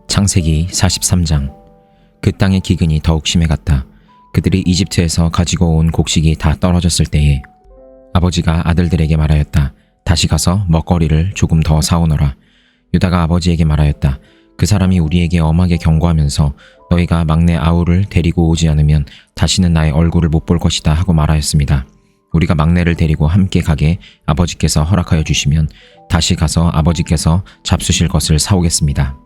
창세기 43장. 그 땅의 기근이 더욱 심해갔다. 그들이 이집트에서 가지고 온 곡식이 다 떨어졌을 때에 아버지가 아들들에게 말하였다. 다시 가서 먹거리를 조금 더 사오너라. 유다가 아버지에게 말하였다. 그 사람이 우리에게 엄하게 경고하면서 너희가 막내 아우를 데리고 오지 않으면 다시는 나의 얼굴을 못 볼 것이다 하고 말하였습니다. 우리가 막내를 데리고 함께 가게 아버지께서 허락하여 주시면 다시 가서 아버지께서 잡수실 것을 사오겠습니다.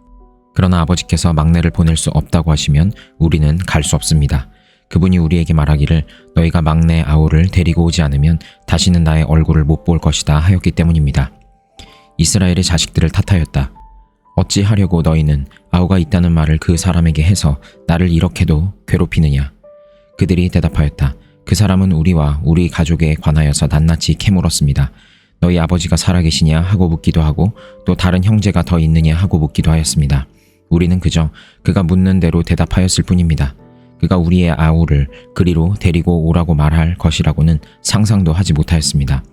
그러나 아버지께서 막내를 보낼 수 없다고 하시면 우리는 갈 수 없습니다. 그분이 우리에게 말하기를 너희가 막내 아우를 데리고 오지 않으면 다시는 나의 얼굴을 못 볼 것이다 하였기 때문입니다. 이스라엘의 자식들을 탓하였다. 어찌 하려고 너희는 아우가 있다는 말을 그 사람에게 해서 나를 이렇게도 괴롭히느냐. 그들이 대답하였다. 그 사람은 우리와 우리 가족에 관하여서 낱낱이 캐물었습니다. 너희 아버지가 살아계시냐 하고 묻기도 하고 또 다른 형제가 더 있느냐 하고 묻기도 하였습니다. 우리는 그저 그가 묻는 대로 대답하였을 뿐입니다. 그가 우리의 아우를 그리로 데리고 오라고 말할 것이라고는 상상도 하지 못하였습니다.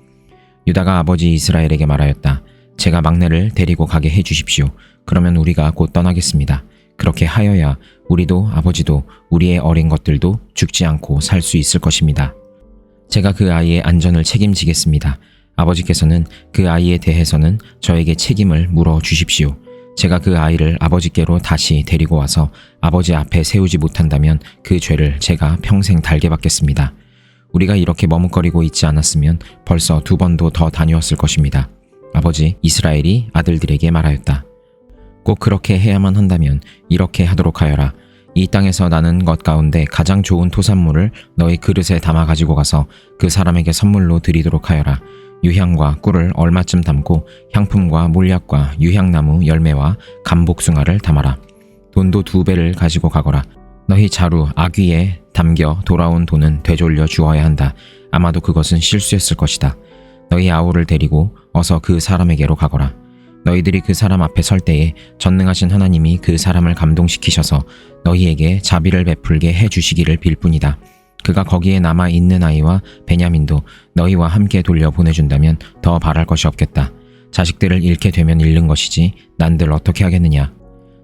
유다가 아버지 이스라엘에게 말하였다. 제가 막내를 데리고 가게 해주십시오. 그러면 우리가 곧 떠나겠습니다. 그렇게 하여야 우리도 아버지도 우리의 어린 것들도 죽지 않고 살 수 있을 것입니다. 제가 그 아이의 안전을 책임지겠습니다. 아버지께서는 그 아이에 대해서는 저에게 책임을 물어 주십시오. 제가 그 아이를 아버지께로 다시 데리고 와서 아버지 앞에 세우지 못한다면 그 죄를 제가 평생 달게 받겠습니다. 우리가 이렇게 머뭇거리고 있지 않았으면 벌써 2번도 더 다녀왔을 것입니다. 아버지 이스라엘이 아들들에게 말하였다. 꼭 그렇게 해야만 한다면 이렇게 하도록 하여라. 이 땅에서 나는 것 가운데 가장 좋은 토산물을 너희 그릇에 담아 가지고 가서 그 사람에게 선물로 드리도록 하여라. 유향과 꿀을 얼마쯤 담고 향품과 몰약과 유향나무 열매와 감복숭아를 담아라. 돈도 2배를 가지고 가거라. 너희 자루 아귀에 담겨 돌아온 돈은 되돌려 주어야 한다. 아마도 그것은 실수였을 것이다. 너희 아우를 데리고 어서 그 사람에게로 가거라. 너희들이 그 사람 앞에 설 때에 전능하신 하나님이 그 사람을 감동시키셔서 너희에게 자비를 베풀게 해주시기를 빌 뿐이다. 그가 거기에 남아 있는 아이와 베냐민도 너희와 함께 돌려 보내준다면 더 바랄 것이 없겠다. 자식들을 잃게 되면 잃는 것이지 난들 어떻게 하겠느냐.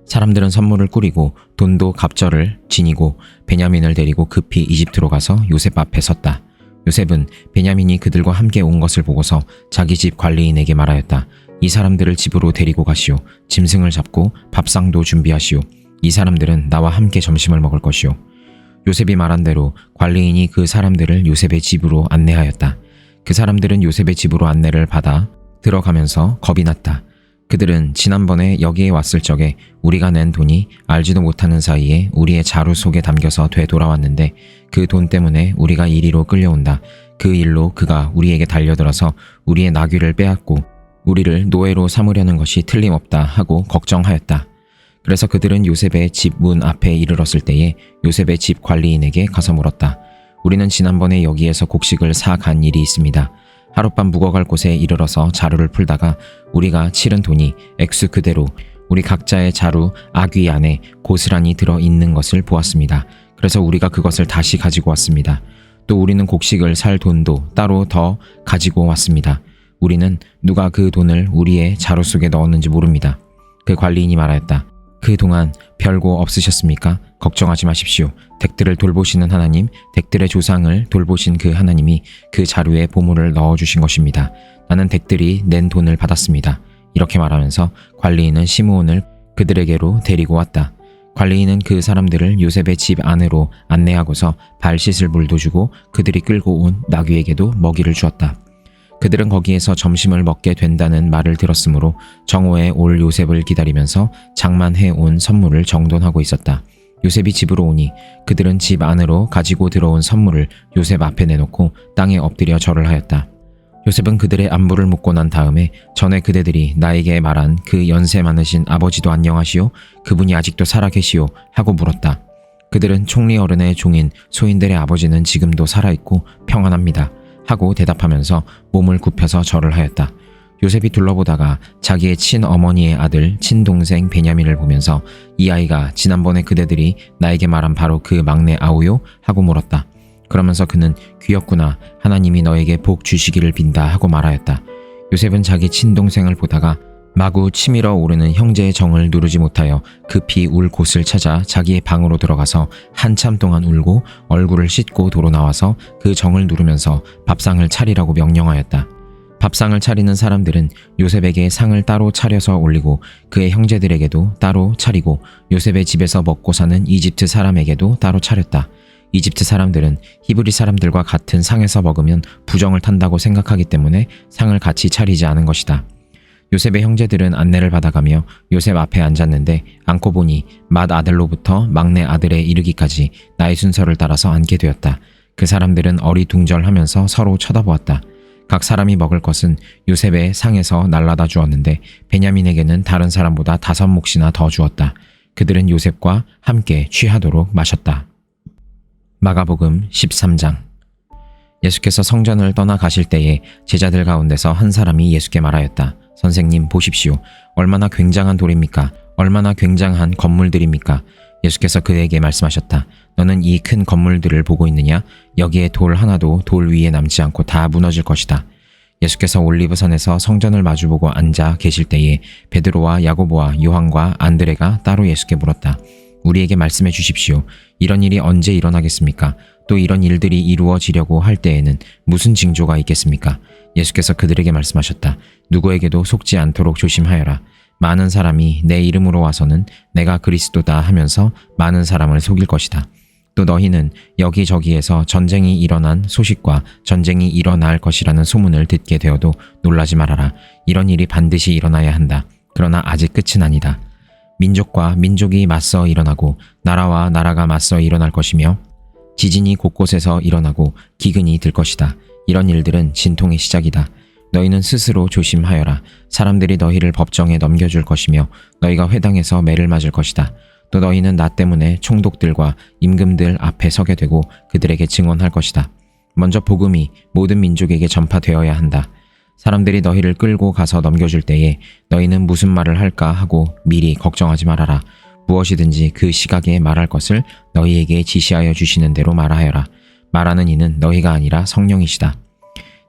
사람들은 선물을 꾸리고 돈도 갑절을 지니고 베냐민을 데리고 급히 이집트로 가서 요셉 앞에 섰다. 요셉은 베냐민이 그들과 함께 온 것을 보고서 자기 집 관리인에게 말하였다. 이 사람들을 집으로 데리고 가시오. 짐승을 잡고 밥상도 준비하시오. 이 사람들은 나와 함께 점심을 먹을 것이오. 요셉이 말한 대로 관리인이 그 사람들을 요셉의 집으로 안내하였다. 그 사람들은 요셉의 집으로 안내를 받아 들어가면서 겁이 났다. 그들은 지난번에 여기에 왔을 적에 우리가 낸 돈이 알지도 못하는 사이에 우리의 자루 속에 담겨서 되돌아왔는데 그 돈 때문에 우리가 이리로 끌려온다. 그 일로 그가 우리에게 달려들어서 우리의 나귀를 빼앗고 우리를 노예로 삼으려는 것이 틀림없다 하고 걱정하였다. 그래서 그들은 요셉의 집 문 앞에 이르렀을 때에 요셉의 집 관리인에게 가서 물었다. 우리는 지난번에 여기에서 곡식을 사 간 일이 있습니다. 하룻밤 묵어갈 곳에 이르러서 자루를 풀다가 우리가 치른 돈이 액수 그대로 우리 각자의 자루 아귀 안에 고스란히 들어있는 것을 보았습니다. 그래서 우리가 그것을 다시 가지고 왔습니다. 또 우리는 곡식을 살 돈도 따로 더 가지고 왔습니다. 우리는 누가 그 돈을 우리의 자루 속에 넣었는지 모릅니다. 그 관리인이 말하였다. 그동안 별거 없으셨습니까? 걱정하지 마십시오. 댁들을 돌보시는 하나님, 댁들의 조상을 돌보신 그 하나님이 그 자루에 보물을 넣어주신 것입니다. 나는 댁들이 낸 돈을 받았습니다. 이렇게 말하면서 관리인은 시므온을 그들에게로 데리고 왔다. 관리인은 그 사람들을 요셉의 집 안으로 안내하고서 발 씻을 물도 주고 그들이 끌고 온 나귀에게도 먹이를 주었다. 그들은 거기에서 점심을 먹게 된다는 말을 들었으므로 정오에 올 요셉을 기다리면서 장만해 온 선물을 정돈하고 있었다. 요셉이 집으로 오니 그들은 집 안으로 가지고 들어온 선물을 요셉 앞에 내놓고 땅에 엎드려 절을 하였다. 요셉은 그들의 안부를 묻고 난 다음에 전에 그대들이 나에게 말한 그 연세 많으신 아버지도 안녕하시오? 그분이 아직도 살아계시오? 하고 물었다. 그들은 총리 어른의 종인 소인들의 아버지는 지금도 살아있고 평안합니다. 하고 대답하면서 몸을 굽혀서 절을 하였다. 요셉이 둘러보다가 자기의 친어머니의 아들 친동생 베냐민을 보면서 이 아이가 지난번에 그대들이 나에게 말한 바로 그 막내 아우요? 하고 물었다. 그러면서 그는 귀엽구나. 하나님이 너에게 복 주시기를 빈다 하고 말하였다. 요셉은 자기 친동생을 보다가 마구 치밀어 오르는 형제의 정을 누르지 못하여 급히 울 곳을 찾아 자기의 방으로 들어가서 한참 동안 울고 얼굴을 씻고 도로 나와서 그 정을 누르면서 밥상을 차리라고 명령하였다. 밥상을 차리는 사람들은 요셉에게 상을 따로 차려서 올리고 그의 형제들에게도 따로 차리고 요셉의 집에서 먹고 사는 이집트 사람에게도 따로 차렸다. 이집트 사람들은 히브리 사람들과 같은 상에서 먹으면 부정을 탄다고 생각하기 때문에 상을 같이 차리지 않은 것이다. 요셉의 형제들은 안내를 받아가며 요셉 앞에 앉았는데 앉고 보니 맏아들로부터 막내 아들에 이르기까지 나이 순서를 따라서 앉게 되었다. 그 사람들은 어리둥절하면서 서로 쳐다보았다. 각 사람이 먹을 것은 요셉의 상에서 날라다 주었는데 베냐민에게는 다른 사람보다 5몫이나 더 주었다. 그들은 요셉과 함께 취하도록 마셨다. 마가복음 13장. 예수께서 성전을 떠나가실 때에 제자들 가운데서 한 사람이 예수께 말하였다. 선생님, 보십시오. 얼마나 굉장한 돌입니까? 얼마나 굉장한 건물들입니까? 예수께서 그에게 말씀하셨다. 너는 이 큰 건물들을 보고 있느냐? 여기에 돌 하나도 돌 위에 남지 않고 다 무너질 것이다. 예수께서 올리브산에서 성전을 마주보고 앉아 계실 때에 베드로와 야고보와 요한과 안드레가 따로 예수께 물었다. 우리에게 말씀해 주십시오. 이런 일이 언제 일어나겠습니까? 또 이런 일들이 이루어지려고 할 때에는 무슨 징조가 있겠습니까? 예수께서 그들에게 말씀하셨다. 누구에게도 속지 않도록 조심하여라. 많은 사람이 내 이름으로 와서는 내가 그리스도다 하면서 많은 사람을 속일 것이다. 또 너희는 여기저기에서 전쟁이 일어난 소식과 전쟁이 일어날 것이라는 소문을 듣게 되어도 놀라지 말아라. 이런 일이 반드시 일어나야 한다. 그러나 아직 끝은 아니다. 민족과 민족이 맞서 일어나고 나라와 나라가 맞서 일어날 것이며 지진이 곳곳에서 일어나고 기근이 들 것이다. 이런 일들은 진통의 시작이다. 너희는 스스로 조심하여라. 사람들이 너희를 법정에 넘겨줄 것이며 너희가 회당에서 매를 맞을 것이다. 또 너희는 나 때문에 총독들과 임금들 앞에 서게 되고 그들에게 증언할 것이다. 먼저 복음이 모든 민족에게 전파되어야 한다. 사람들이 너희를 끌고 가서 넘겨줄 때에 너희는 무슨 말을 할까 하고 미리 걱정하지 말아라. 무엇이든지 그 시각에 말할 것을 너희에게 지시하여 주시는 대로 말하여라. 말하는 이는 너희가 아니라 성령이시다.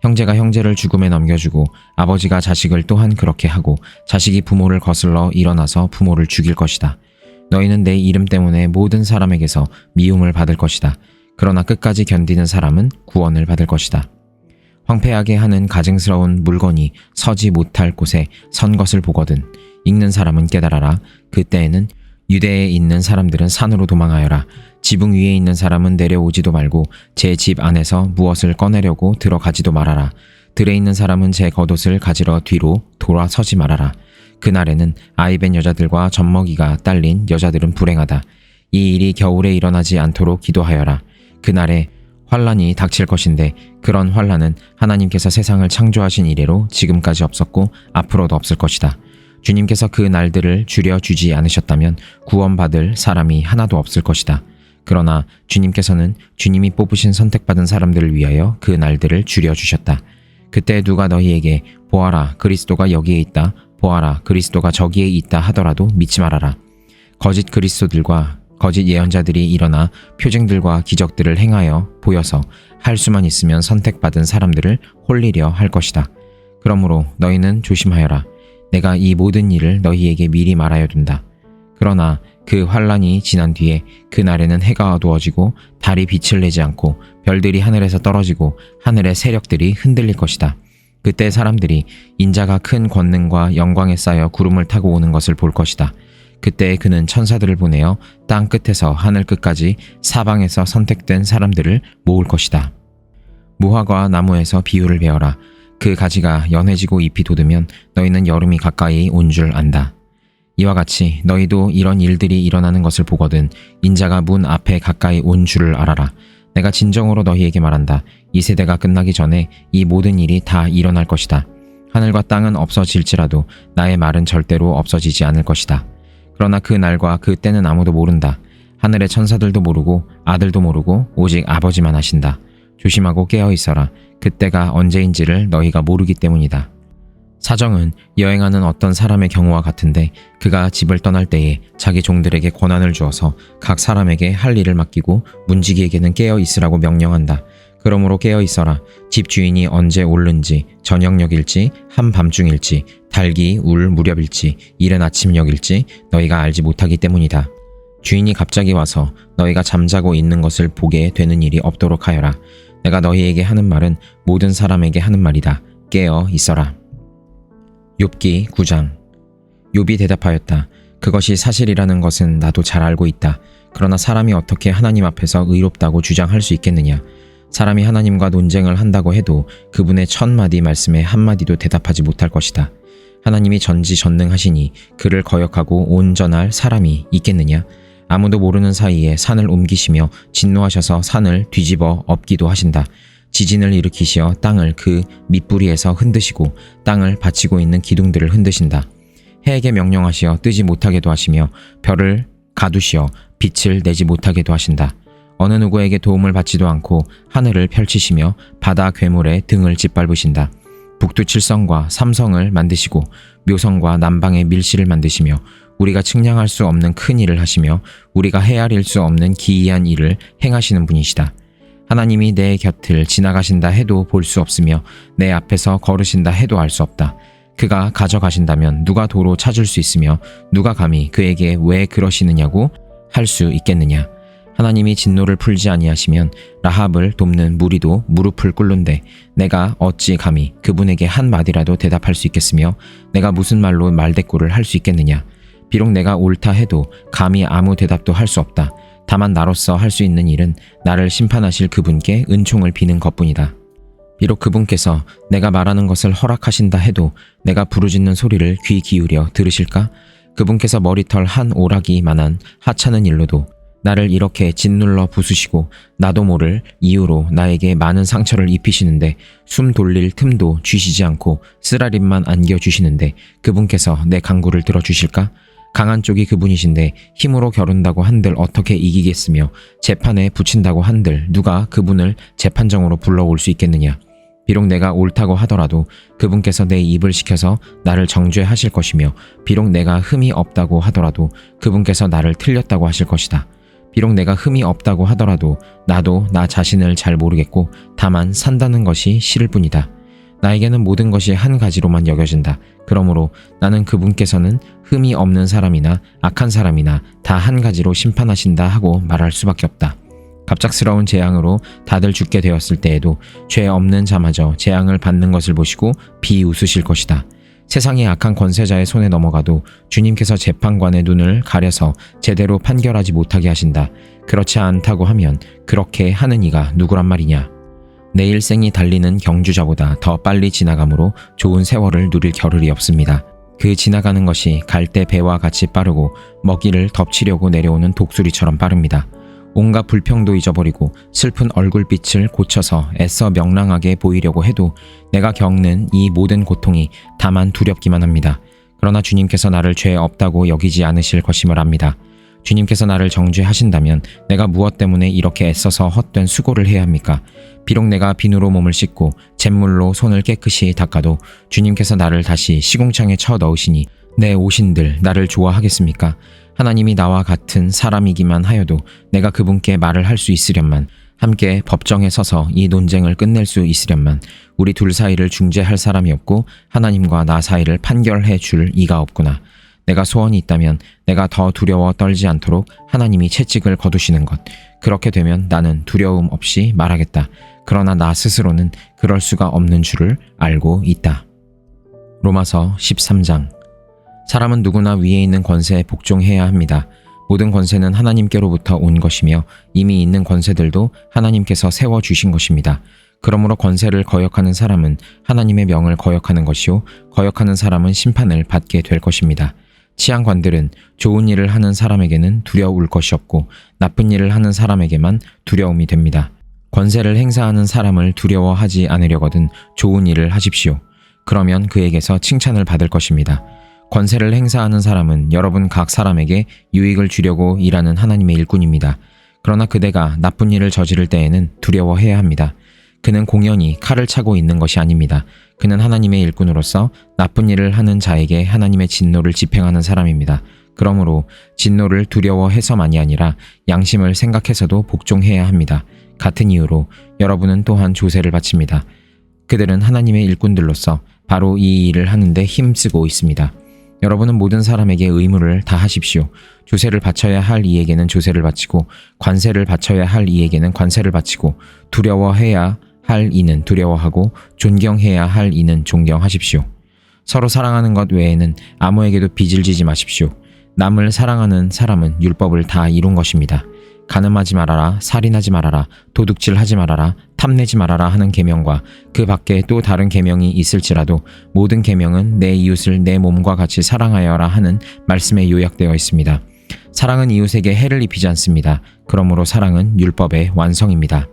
형제가 형제를 죽음에 넘겨주고 아버지가 자식을 또한 그렇게 하고 자식이 부모를 거슬러 일어나서 부모를 죽일 것이다. 너희는 내 이름 때문에 모든 사람에게서 미움을 받을 것이다. 그러나 끝까지 견디는 사람은 구원을 받을 것이다. 황폐하게 하는 가증스러운 물건이 서지 못할 곳에 선 것을 보거든 읽는 사람은 깨달아라. 그때에는 유대에 있는 사람들은 산으로 도망하여라. 지붕 위에 있는 사람은 내려오지도 말고 제 집 안에서 무엇을 꺼내려고 들어가지도 말아라. 들에 있는 사람은 제 겉옷을 가지러 뒤로 돌아서지 말아라. 그날에는 아이벤 여자들과 젖먹이가 딸린 여자들은 불행하다. 이 일이 겨울에 일어나지 않도록 기도하여라. 그날에 환란이 닥칠 것인데 그런 환란은 하나님께서 세상을 창조하신 이래로 지금까지 없었고 앞으로도 없을 것이다. 주님께서 그 날들을 줄여주지 않으셨다면 구원받을 사람이 하나도 없을 것이다. 그러나 주님께서는 주님이 뽑으신 선택받은 사람들을 위하여 그 날들을 줄여주셨다. 그때 누가 너희에게 보아라 그리스도가 여기에 있다, 보아라 그리스도가 저기에 있다 하더라도 믿지 말아라. 거짓 그리스도들과 거짓 예언자들이 일어나 표징들과 기적들을 행하여 보여서 할 수만 있으면 선택받은 사람들을 홀리려 할 것이다. 그러므로 너희는 조심하여라. 내가 이 모든 일을 너희에게 미리 말하여 둔다. 그러나 그 환란이 지난 뒤에 그날에는 해가 어두워지고 달이 빛을 내지 않고 별들이 하늘에서 떨어지고 하늘의 세력들이 흔들릴 것이다. 그때 사람들이 인자가 큰 권능과 영광에 쌓여 구름을 타고 오는 것을 볼 것이다. 그때 그는 천사들을 보내어 땅 끝에서 하늘 끝까지 사방에서 선택된 사람들을 모을 것이다. 무화과 나무에서 비유를 배워라. 그 가지가 연해지고 잎이 돋으면 너희는 여름이 가까이 온 줄 안다. 이와 같이 너희도 이런 일들이 일어나는 것을 보거든 인자가 문 앞에 가까이 온 줄을 알아라. 내가 진정으로 너희에게 말한다. 이 세대가 끝나기 전에 이 모든 일이 다 일어날 것이다. 하늘과 땅은 없어질지라도 나의 말은 절대로 없어지지 않을 것이다. 그러나 그 날과 그 때는 아무도 모른다. 하늘의 천사들도 모르고 아들도 모르고 오직 아버지만 아신다. 조심하고 깨어 있어라. 그때가 언제인지를 너희가 모르기 때문이다. 사정은 여행하는 어떤 사람의 경우와 같은데 그가 집을 떠날 때에 자기 종들에게 권한을 주어서 각 사람에게 할 일을 맡기고 문지기에게는 깨어 있으라고 명령한다. 그러므로 깨어 있어라. 집 주인이 언제 오는지, 저녁녘일지, 한밤중일지, 달기 울 무렵일지, 이른 아침녘일지 너희가 알지 못하기 때문이다. 주인이 갑자기 와서 너희가 잠자고 있는 것을 보게 되는 일이 없도록 하여라. 내가 너희에게 하는 말은 모든 사람에게 하는 말이다. 깨어 있어라. 욥기 9장. 욥이 대답하였다. 그것이 사실이라는 것은 나도 잘 알고 있다. 그러나 사람이 어떻게 하나님 앞에서 의롭다고 주장할 수 있겠느냐? 사람이 하나님과 논쟁을 한다고 해도 그분의 1000마디 말씀에 한마디도 대답하지 못할 것이다. 하나님이 전지전능하시니 그를 거역하고 온전할 사람이 있겠느냐? 아무도 모르는 사이에 산을 옮기시며 진노하셔서 산을 뒤집어 엎기도 하신다. 지진을 일으키시어 땅을 그 밑부리에서 흔드시고 땅을 받치고 있는 기둥들을 흔드신다. 해에게 명령하시어 뜨지 못하게도 하시며 별을 가두시어 빛을 내지 못하게도 하신다. 어느 누구에게 도움을 받지도 않고 하늘을 펼치시며 바다 괴물의 등을 짓밟으신다. 북두칠성과 삼성을 만드시고 묘성과 남방의 밀실을 만드시며 우리가 측량할 수 없는 큰 일을 하시며 우리가 헤아릴 수 없는 기이한 일을 행하시는 분이시다. 하나님이 내 곁을 지나가신다 해도 볼 수 없으며 내 앞에서 걸으신다 해도 알 수 없다. 그가 가져가신다면 누가 도로 찾을 수 있으며 누가 감히 그에게 왜 그러시느냐고 할 수 있겠느냐. 하나님이 진노를 풀지 아니하시면 라합을 돕는 무리도 무릎을 꿇는데 내가 어찌 감히 그분에게 한마디라도 대답할 수 있겠으며 내가 무슨 말로 말대꾸를 할 수 있겠느냐. 비록 내가 옳다 해도 감히 아무 대답도 할 수 없다. 다만 나로서 할 수 있는 일은 나를 심판하실 그분께 은총을 비는 것뿐이다. 비록 그분께서 내가 말하는 것을 허락하신다 해도 내가 부르짖는 소리를 귀 기울여 들으실까? 그분께서 머리털 한 오라기만한 하찮은 일로도 나를 이렇게 짓눌러 부수시고 나도 모를 이유로 나에게 많은 상처를 입히시는데 숨 돌릴 틈도 주시지 않고 쓰라림만 안겨주시는데 그분께서 내 간구를 들어주실까? 강한 쪽이 그분이신데 힘으로 겨룬다고 한들 어떻게 이기겠으며 재판에 붙인다고 한들 누가 그분을 재판정으로 불러올 수 있겠느냐. 비록 내가 옳다고 하더라도 그분께서 내 입을 시켜서 나를 정죄하실 것이며 비록 내가 흠이 없다고 하더라도 그분께서 나를 틀렸다고 하실 것이다. 비록 내가 흠이 없다고 하더라도 나도 나 자신을 잘 모르겠고 다만 산다는 것이 싫을 뿐이다. 나에게는 모든 것이 한 가지로만 여겨진다. 그러므로 나는 그분께서는 흠이 없는 사람이나 악한 사람이나 다 한 가지로 심판하신다 하고 말할 수밖에 없다. 갑작스러운 재앙으로 다들 죽게 되었을 때에도 죄 없는 자마저 재앙을 받는 것을 보시고 비웃으실 것이다. 세상의 악한 권세자의 손에 넘어가도 주님께서 재판관의 눈을 가려서 제대로 판결하지 못하게 하신다. 그렇지 않다고 하면 그렇게 하는 이가 누구란 말이냐. 내 일생이 달리는 경주자보다 더 빨리 지나가므로 좋은 세월을 누릴 겨를이 없습니다. 그 지나가는 것이 갈대 배와 같이 빠르고 먹이를 덮치려고 내려오는 독수리처럼 빠릅니다. 온갖 불평도 잊어버리고 슬픈 얼굴빛을 고쳐서 애써 명랑하게 보이려고 해도 내가 겪는 이 모든 고통이 다만 두렵기만 합니다. 그러나 주님께서 나를 죄 없다고 여기지 않으실 것임을 압니다. 주님께서 나를 정죄하신다면 내가 무엇 때문에 이렇게 애써서 헛된 수고를 해야 합니까? 비록 내가 비누로 몸을 씻고 잿물로 손을 깨끗이 닦아도 주님께서 나를 다시 시궁창에 쳐 넣으시니 내 오신들 나를 좋아하겠습니까? 하나님이 나와 같은 사람이기만 하여도 내가 그분께 말을 할 수 있으련만 함께 법정에 서서 이 논쟁을 끝낼 수 있으련만 우리 둘 사이를 중재할 사람이 없고 하나님과 나 사이를 판결해 줄 이가 없구나. 내가 소원이 있다면 내가 더 두려워 떨지 않도록 하나님이 채찍을 거두시는 것. 그렇게 되면 나는 두려움 없이 말하겠다. 그러나 나 스스로는 그럴 수가 없는 줄을 알고 있다. 로마서 13장. 사람은 누구나 위에 있는 권세에 복종해야 합니다. 모든 권세는 하나님께로부터 온 것이며 이미 있는 권세들도 하나님께서 세워주신 것입니다. 그러므로 권세를 거역하는 사람은 하나님의 명을 거역하는 것이요 거역하는 사람은 심판을 받게 될 것입니다. 치안관들은 좋은 일을 하는 사람에게는 두려울 것이 없고 나쁜 일을 하는 사람에게만 두려움이 됩니다. 권세를 행사하는 사람을 두려워하지 않으려거든 좋은 일을 하십시오. 그러면 그에게서 칭찬을 받을 것입니다. 권세를 행사하는 사람은 여러분 각 사람에게 유익을 주려고 일하는 하나님의 일꾼입니다. 그러나 그대가 나쁜 일을 저지를 때에는 두려워해야 합니다. 그는 공연히 칼을 차고 있는 것이 아닙니다. 그는 하나님의 일꾼으로서 나쁜 일을 하는 자에게 하나님의 진노를 집행하는 사람입니다. 그러므로 진노를 두려워해서만이 아니라 양심을 생각해서도 복종해야 합니다. 같은 이유로 여러분은 또한 조세를 바칩니다. 그들은 하나님의 일꾼들로서 바로 이 일을 하는데 힘쓰고 있습니다. 여러분은 모든 사람에게 의무를 다 하십시오. 조세를 바쳐야 할 이에게는 조세를 바치고 관세를 바쳐야 할 이에게는 관세를 바치고 두려워해야 할 이는 두려워하고 존경해야 할 이는 존경하십시오. 서로 사랑하는 것 외에는 아무에게도 빚을 지지 마십시오. 남을 사랑하는 사람은 율법을 다 이룬 것입니다. 간음하지 말아라, 살인하지 말아라, 도둑질하지 말아라, 탐내지 말아라 하는 계명과 그 밖에 또 다른 계명이 있을지라도 모든 계명은 내 이웃을 내 몸과 같이 사랑하여라 하는 말씀에 요약되어 있습니다. 사랑은 이웃에게 해를 입히지 않습니다. 그러므로 사랑은 율법의 완성입니다.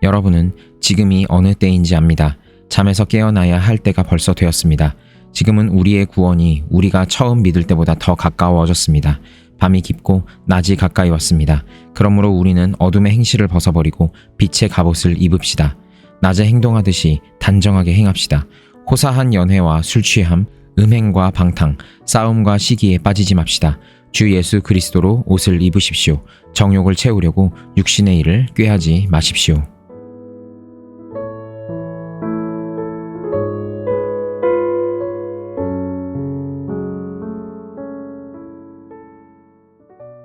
여러분은 지금이 어느 때인지 압니다. 잠에서 깨어나야 할 때가 벌써 되었습니다. 지금은 우리의 구원이 우리가 처음 믿을 때보다 더 가까워졌습니다. 밤이 깊고 낮이 가까이 왔습니다. 그러므로 우리는 어둠의 행실을 벗어버리고 빛의 갑옷을 입읍시다. 낮에 행동하듯이 단정하게 행합시다. 호사한 연회와 술취함, 음행과 방탕, 싸움과 시기에 빠지지 맙시다. 주 예수 그리스도로 옷을 입으십시오. 정욕을 채우려고 육신의 일을 꾀하지 마십시오.